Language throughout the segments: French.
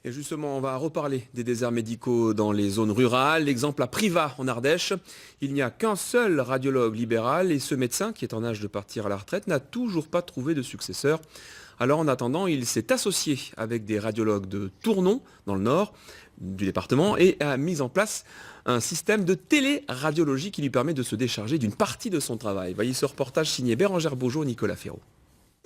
Et justement, on va reparler des déserts médicaux dans les zones rurales. L'exemple à Privas en Ardèche. Il n'y a qu'un seul radiologue libéral et ce médecin, qui est en âge de partir à la retraite, n'a toujours pas trouvé de successeur. Alors en attendant, il s'est associé avec des radiologues de Tournon, dans le nord du département, et a mis en place un système de téléradiologie qui lui permet de se décharger d'une partie de son travail. Voyez ce reportage signé Bérangère Beaujeau, Nicolas Ferraud.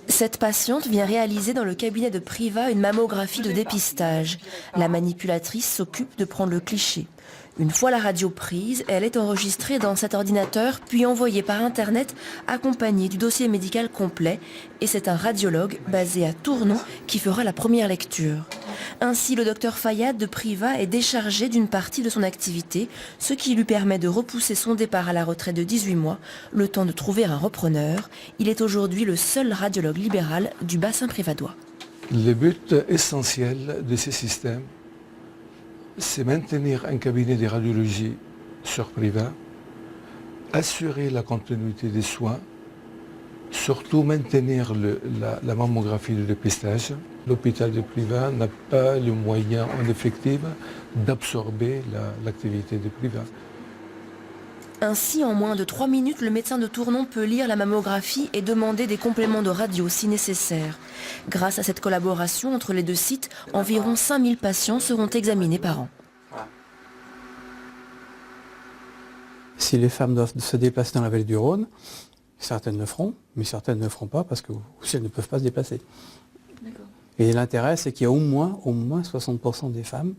Cette patiente vient réaliser dans le cabinet de Privas une mammographie de dépistage. La manipulatrice s'occupe de prendre le cliché. Une fois la radio prise, elle est enregistrée dans cet ordinateur, puis envoyée par Internet, accompagnée du dossier médical complet. Et c'est un radiologue basé à Tournon qui fera la première lecture. Ainsi, le docteur Fayad de Privas est déchargé d'une partie de son activité, ce qui lui permet de repousser son départ à la retraite de 18 mois, le temps de trouver un repreneur. Il est aujourd'hui le seul radiologue libéral du bassin privadois. Le but essentiel de ces systèmes, c'est maintenir un cabinet de radiologie sur Privas, assurer la continuité des soins, surtout maintenir la mammographie de dépistage. L'hôpital de Privas n'a pas le moyen en effectif d'absorber l'activité de Privas. Ainsi, en moins de 3 minutes, le médecin de Tournon peut lire la mammographie et demander des compléments de radio si nécessaire. Grâce à cette collaboration entre les deux sites, environ 5000 patients seront examinés par an. Si les femmes doivent se déplacer dans la vallée du Rhône, certaines le feront, mais certaines ne le feront pas parce que aussi elles ne peuvent pas se déplacer. Et l'intérêt, c'est qu'il y a au moins 60% des femmes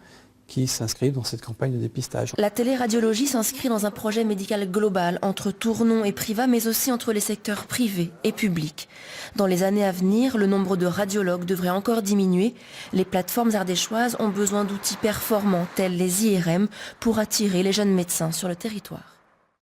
qui s'inscrivent dans cette campagne de dépistage. La téléradiologie s'inscrit dans un projet médical global entre Tournon et Privas, mais aussi entre les secteurs privés et publics. Dans les années à venir, le nombre de radiologues devrait encore diminuer. Les plateformes ardéchoises ont besoin d'outils performants tels les IRM pour attirer les jeunes médecins sur le territoire.